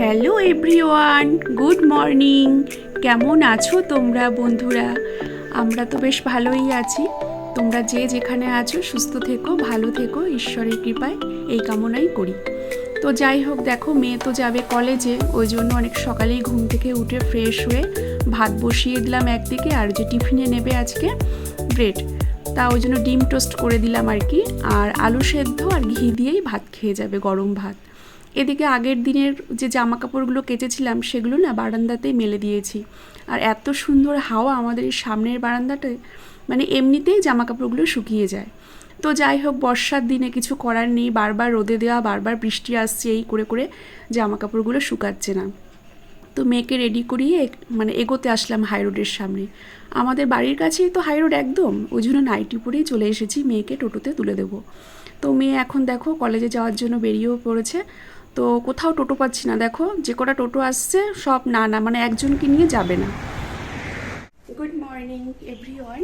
Hello everyone, good morning. কেমন আছো তোমরা বন্ধুরা? আমরা তো বেশ ভালোই আছি। তোমরা যে যেখানে আছো সুস্থ থেকো, ভালো থেকো, ঈশ্বরের কৃপায় এই কামনাই করি। তো যাই হোক, দেখো মেয়ে তো যাবে কলেজে, ওই জন্য অনেক সকালেই ঘুম থেকে উঠে ফ্রেশ হয়ে ভাত বসিয়ে দিলাম একদিকে, আর যে টিফিনে নেবে আজকে ব্রেড, তা ওই জন্য ডিম টোস্ট করে দিলাম আর কি। আর আলু সেদ্ধ আর ঘি দিয়েই ভাত খেয়ে যাবে, গরম ভাত। এদিকে আগের দিনের যে জামা কাপড়গুলো কেচেছিলাম সেগুলো না বারান্দাতেই মেলে দিয়েছি। আর এত সুন্দর হাওয়া আমাদের এই সামনের বারান্দাটায়, মানে এমনিতেই জামা কাপড়গুলো শুকিয়ে যায়। তো যাই হোক, বর্ষার দিনে কিছু করার নেই, বারবার রোদে দেওয়া, বারবার বৃষ্টি আসছে, এই করে করে জামা কাপড়গুলো শুকাচ্ছে না। তো মেয়েকে রেডি করিয়ে মানে এগোতে আসলাম হাই রোডের সামনে। আমাদের বাড়ির কাছেই তো হাই রোড একদম, ওই জন্য নাইটি পরেই চলে এসেছি মেয়েকে টোটোতে তুলে দেবো। তো মেয়ে এখন দেখো কলেজে যাওয়ার জন্য বেরিয়েও পড়েছে। তো কোথাও টোটো পাচ্ছি না, দেখো যে কটা টোটো আসছে সব না না, মানে একজনকে নিয়ে যাবে না। গুড মর্নিং এভরিওয়ান,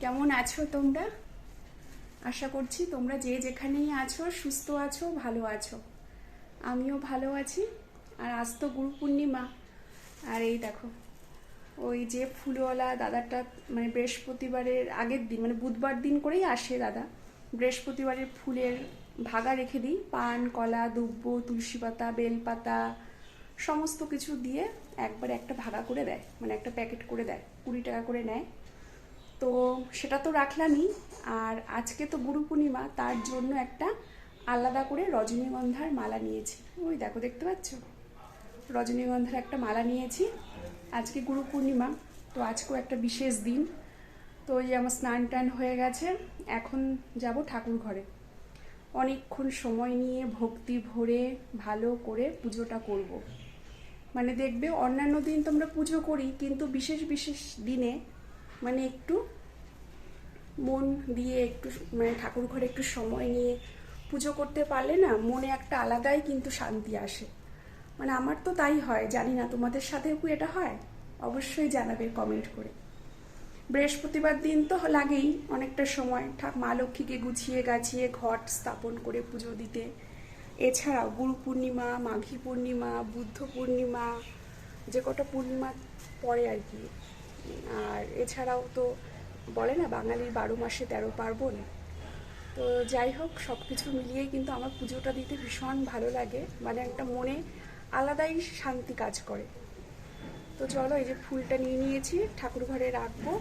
কেমন আছো তোমরা? আশা করছি তোমরা যে যেখানেই আছো সুস্থ আছো, ভালো আছো। আমিও ভালো আছি। আর আজ তো গুরু পূর্ণিমা। আর এই দেখো, ওই যে ফুলওয়ালা দাদাটা, মানে বৃহস্পতিবারের আগের দিন, মানে বুধবার দিন করেই আসে দাদা। বৃহস্পতিবারের ফুলের ভাগা রেখে দিই, পান, কলা, দুব্ব, তুলসী পাতা, বেলপাতা সমস্ত কিছু দিয়ে একবার একটা ভাগা করে দেয়, মানে একটা প্যাকেট করে দেয়, 20 টাকা করে নেয়। তো সেটা তো রাখলামই। আর আজকে তো গুরু পূর্ণিমা, তার জন্য একটা আলাদা করে রজনীগন্ধার মালা নিয়েছি। ওই দেখো, দেখতে পাচ্ছ, রজনীগন্ধার একটা মালা নিয়েছি। আজকে গুরু পূর্ণিমা, তো আজকেও একটা বিশেষ দিন। তো এই আমার স্নান টান হয়ে গেছে, এখন যাব ঠাকুর ঘরে। অনেকক্ষণ সময় নিয়ে ভক্তি ভরে ভালো করে পুজোটা করব। মানে দেখবে অন্যান্য দিন তো আমরা পুজো করি, কিন্তু বিশেষ বিশেষ দিনে মানে একটু মন দিয়ে একটু, মানে ঠাকুর ঘরে একটু সময় নিয়ে পুজো করতে পারলে না মনে একটা আলাদাই কিন্তু শান্তি আসে। মানে আমার তো তাই হয়, জানি না তোমাদের সাথেও কি এটা হয়? অবশ্যই জানাবে কমেন্ট করে। বৃহস্পতিবার দিন তো লাগেই অনেকটা সময় মা লক্ষ্মীকে গুছিয়ে গাছিয়ে ঘট স্থাপন করে পুজো দিতে। এছাড়াও গুরু পূর্ণিমা, মাঘী পূর্ণিমা, বুদ্ধ পূর্ণিমা, যে কটা পূর্ণিমা পড়ে আর কি। আর এছাড়াও তো বলে না বাঙালির 12 মাসে 13 পার্বণ। তো যাই হোক, সব কিছু মিলিয়েই কিন্তু আমার পুজোটা দিতে ভীষণ ভালো লাগে, মানে একটা মনে আলাদাই শান্তি কাজ করে। তো চলো, এই যে ফুলটা নিয়ে নিয়েছি, ঠাকুর ঘরে রাখবো।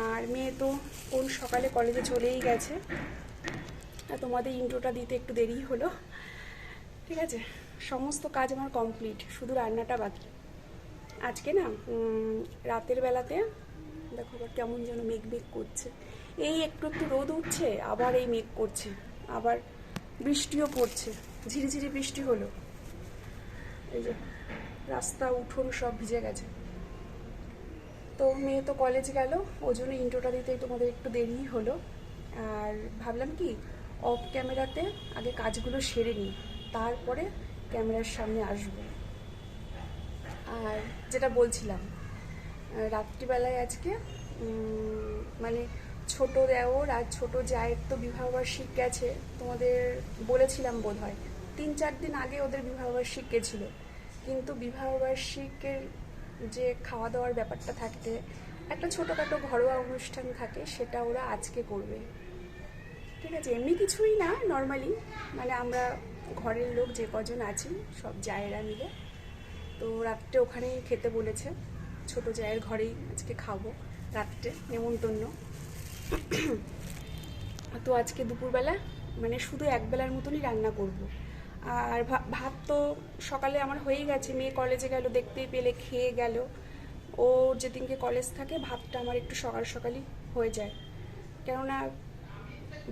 আর মেয়ে তো কোন সকালে কলেজে চলেই গেছে। আর তোমাদের ইন্ট্রোটা দিতে একটু দেরি হলো, ঠিক আছে। সমস্ত কাজ আমার কমপ্লিট, শুধু রান্নাটা বাকি। আজকে না রাতের বেলাতে দেখো আবার কেমন যেন মেঘ মেঘ করছে। এই একটু একটু রোদ উঠছে, আবার এই মেঘ করছে, আবার বৃষ্টিও পড়ছে, ঝিরিঝিরি বৃষ্টি হলো। এই যে রাস্তা উঠোন সব ভিজে গেছে। তো মেয়ে তো কলেজ গেল, ওই জন্য ইন্ট্রোটা দিতে তোমাদের একটু দেরি হলো। আর ভাবলাম কি, অফ ক্যামেরাতে আগে কাজগুলো সেরে নিই, তারপরে ক্যামেরার সামনে আসবো। আর যেটা বলছিলাম, রাত্রিবেলায় আজকে মানে ছোট দেওর আর ছোট জায়ের তো বিবাহবার্ষিক গেছে, তোমাদের বলেছিলাম বোধ হয় 3-4 দিন আগে ওদের বিবাহবার্ষিক গেছিলো। কিন্তু বিবাহবার্ষিকের যে খাওয়া দাওয়ার ব্যাপারটা থাকতে একটা ছোটোখাটো ঘরোয়া অনুষ্ঠান থাকে, সেটা ওরা আজকে করবে, ঠিক আছে। এমনি কিছুই না, নর্মালি মানে আমরা ঘরের লোক যে কজন আছি সব জায়েরা মিলে, তো রাত্রে ওখানেই খেতে বলেছে, ছোট জায়ের ঘরেই আজকে খাবো রাত্রে, নেমন্তন্ন। তো আজকে দুপুরবেলা মানে শুধু একবেলার মতনই রান্না করব। আর ভাত তো সকালে আমার হয়েই গেছে, মেয়ে কলেজে গেল, দেখতেই পেলে খেয়ে গেল। ও যেদিনকে কলেজ থাকে ভাতটা আমার একটু সকাল সকালই হয়ে যায়, কেননা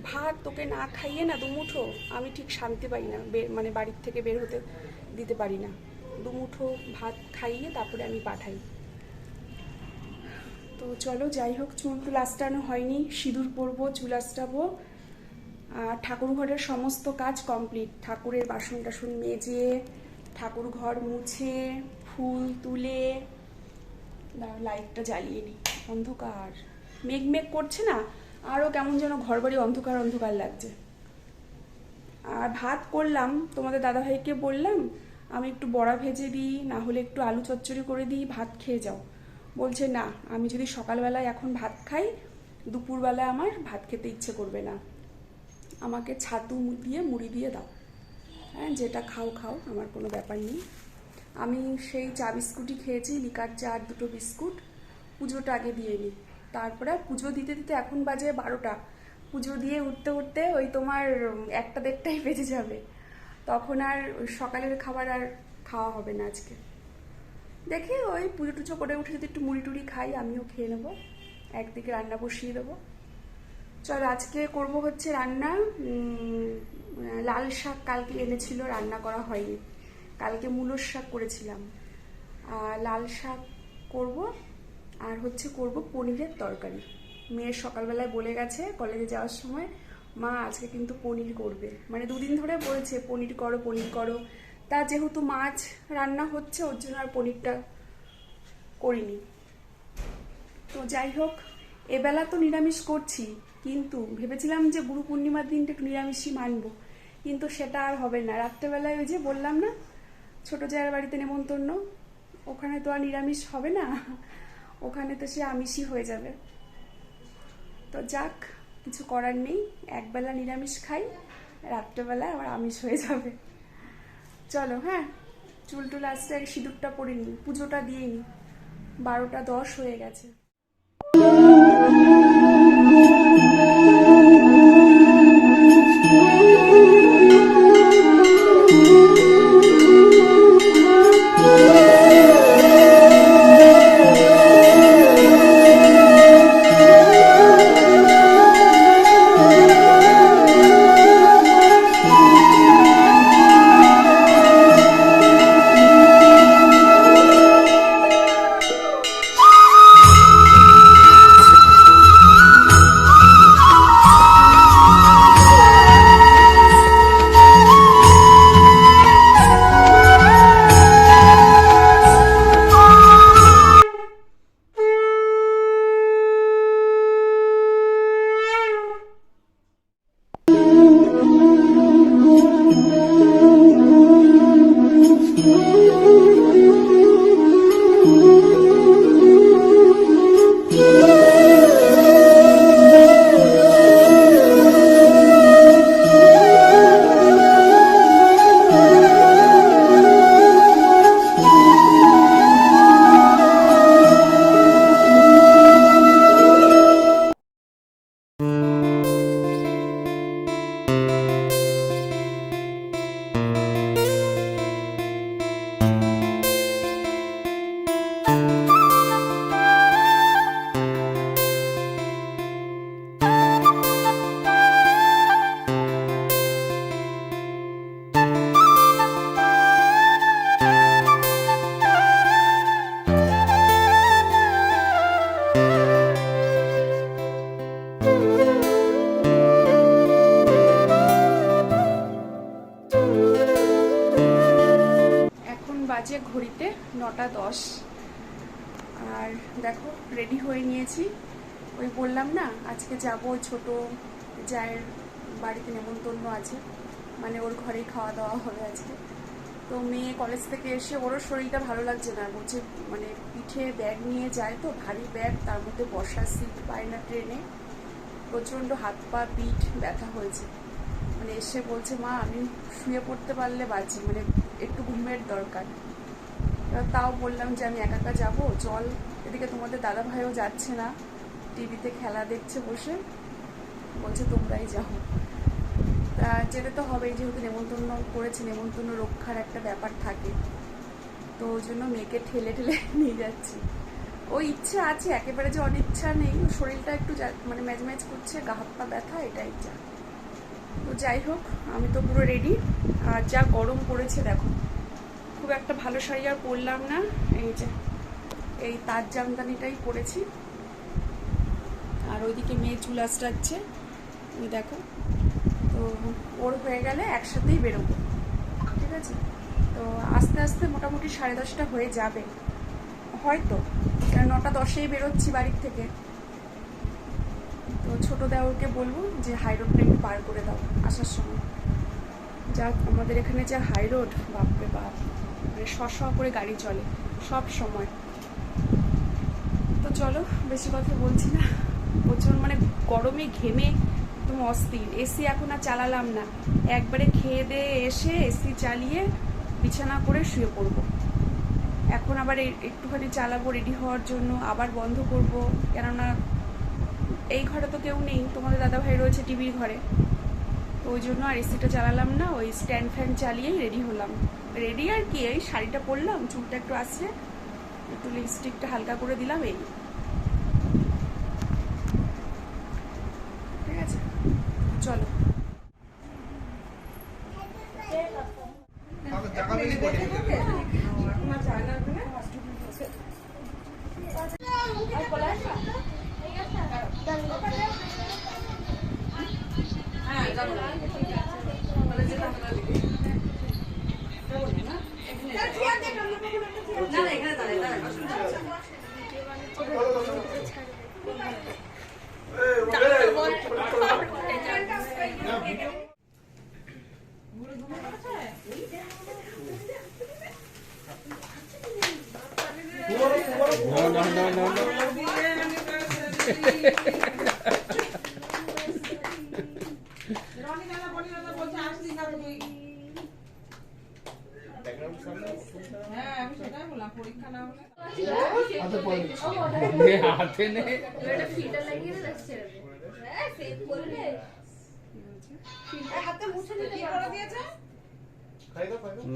ভাত তোকে না খাইয়ে না দুমুঠো আমি ঠিক শান্তি পাই না, মানে বাড়ির থেকে বের হতে দিতে পারি না। দুমুঠো ভাত খাইয়ে তারপরে আমি পাঠাই। তো চলো যাই হোক, চুল টুল আঁচড়ানো হয়নি, সিঁদুর পরবো, চুল আঁচড়াবো। আর ঠাকুর ঘরের সমস্ত কাজ কমপ্লিট, ঠাকুরের বাসন টাসন মেজে, ঠাকুর ঘর মুছে, ফুল তুলে, লাইটটা জ্বালিয়ে নিই, অন্ধকার মেঘ মেঘ করছে না, আরও কেমন যেন ঘর বাড়ি অন্ধকার অন্ধকার লাগছে। আর ভাত করলাম, তোমাদের দাদাভাইকে বললাম আমি একটু বড়া ভেজে দিই, না হলে একটু আলু চচ্চড়ি করে দিই, ভাত খেয়ে যাও। বলছে না, আমি যদি সকালবেলায় এখন ভাত খাই, দুপুরবেলায় আমার ভাত খেতে ইচ্ছে করবে না, আমাকে ছাতু দিয়ে মুড়ি দিয়ে দাও। হ্যাঁ, যেটা খাও খাও, আমার কোনো ব্যাপার নেই। আমি সেই চা বিস্কুটই খেয়েছি, লিকার চা আর দুটো বিস্কুট। পুজোটা আগে দিয়ে নিই, তারপরে পুজো দিতে দিতে এখন বাজে 12টা। পুজো দিয়ে উঠতে উঠতে ওই তোমার 1টা-1.5টাই বেজে যাবে, তখন আর সকালের খাবার আর খাওয়া হবে না আজকে। দেখি ওই পুজো টুজো করে উঠে যদি একটু মুড়ি টুড়ি খাই, আমিও খেয়ে নেবো, একদিকে রান্না বসিয়ে দেবো। চল, আজকে করব হচ্ছে রান্না লাল শাক কালকে এনেছিল, রান্না করা হয়নি। কালকে মূলোর শাক করেছিলাম, আর লাল শাক করব, আর হচ্ছে করব পনিরের তরকারি। মেয়ের সকালবেলায় বলে গেছে কলেজে যাওয়ার সময়, মা আজকে কিন্তু পনির করবে, মানে দুদিন ধরে বলছে পনির করো পনির করো। তা যেহেতু মাছ রান্না হচ্ছে, ওর জন্য আর পনিরটা করিনি। তো যাই হোক, এবেলা তো নিরামিষ করছি, কিন্তু ভেবেছিলাম যে গুরু পূর্ণিমার দিনটা একটু নিরামিষই মানবো, কিন্তু সেটা আর হবে না। রাত্রেবেলায় ওই যে বললাম না, ছোট জায়ের বাড়িতে নেমন্তন্ন, ওখানে তো আর নিরামিষ হবে না, ওখানে তো সে আমিষই হয়ে যাবে। তো যাক, কিছু করার নেই, একবেলা নিরামিষ খাই, রাত্রেবেলায় আবার আমিষ হয়ে যাবে। চলো, হ্যাঁ, চুল টুল আসতে সিঁদুরটা পরে নিই, পুজোটা দিয়ে নিই, 12টা 10 হয়ে গেছে। বাজে ঘড়িতে 9টা 10। আর দেখো, রেডি হয়ে নিয়েছি। ওই বললাম না, আজকে যাব ছোট জায়ের বাড়িতে নেমন্তন্ন আছে, মানে ওর ঘরেই খাওয়া দাওয়া হবে আজকে। তো মেয়ে কলেজ থেকে এসে ওরও শরীরটা ভালো লাগছে না, বলছে মানে পিঠে ব্যাগ নিয়ে যায় তো, ভারী ব্যাগ, তার মধ্যে বসার সিট পায় না ট্রেনে, প্রচণ্ড হাত পা পিঠ ব্যথা হয়েছে। মানে এসে বলছে, মা আমি শুয়ে পড়তে পারলে বাঁচি, মানে একটু ঘুমের দরকার। এবার তাও বললাম যে আমি একা একা যাবো, চল। এদিকে তোমাদের দাদা ভাইও যাচ্ছে না, টিভিতে খেলা দেখছে বসে, বলছে তোমরাই যাও। তা যেতে তো হবেই, যেহেতু নেমন্তন্ন করেছে, নেমন্তন্ন রক্ষার একটা ব্যাপার থাকে, তো ওই জন্য মেয়েকে ঠেলে ঠেলে নিয়ে যাচ্ছি। ওই ইচ্ছে আছে, একেবারে যে অনিচ্ছা নেই, শরীরটা একটু মানে ম্যাজম্যাজ করছে, গা হাত পা ব্যথা, এটাই যা। তো যাই হোক, আমি তো পুরো রেডি। আর যা গরম পড়েছে দেখো, খুব একটা ভালো শাড়ি আর পরলাম না, এই যে এই তার জামদানিটাই পরেছি। আর ওইদিকে মেয়ে চুল আঁচড়াচ্ছে, ওই দেখো। তো ওর হয়ে গেলে একসাথেই বেরোবো, ঠিক আছে? তো আস্তে আস্তে মোটামুটি 10:30টা হয়ে যাবে হয়তো, 9টা 10-এই বেরোচ্ছি বাড়ির থেকে। তো ছোটো দেওরকে বলবো যে হাই রোডটা একটু পার করে দাও আসার সময়। যাক, আমাদের এখানে যা হাই রোড, বাপরে বাপ। মানে শ করে গাড়ি চলে সব সময়। তো চলো বেশি কথা বলছি না, প্রচুর মানে গরমে ঘেমে একদম অস্থির। এসি এখন আর চালালাম না, একবারে খেয়ে দিয়ে এসে এসি চালিয়ে বিছানা করে শুয়ে পড়বো। এখন আবার একটুখানি চালাবো রেডি হওয়ার জন্য, আবার বন্ধ করব, কেননা এই ঘরে তো কেউ নেই, তোমাদের দাদাভাই রয়েছে টিভির ঘরে, তো ওই জন্য আর এসিটা চালালাম না, ওই স্ট্যান্ড ফ্যান চালিয়েই রেডি হলাম। রেডি আর কি, এই শাড়িটা পরলাম, চুলটা একটু আসছে, একটু লিপস্টিকটা হালকা করে দিলাম, এই ঠিক আছে। চলো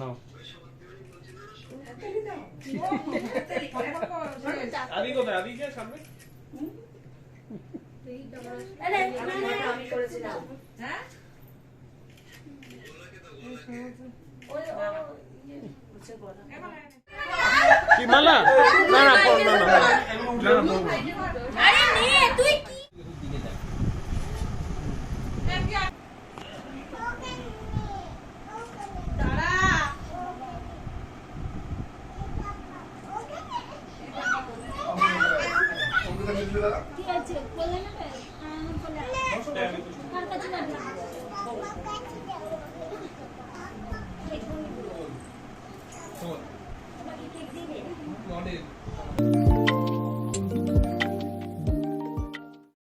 No. আদি কোথায়? আদি কে সামনে? আমি করেছিলাম। হ্যাঁ? কি মালা? না না আরে নে তুই কি ঠিক আছে বলে নেবে বলে কার কাছে যাবে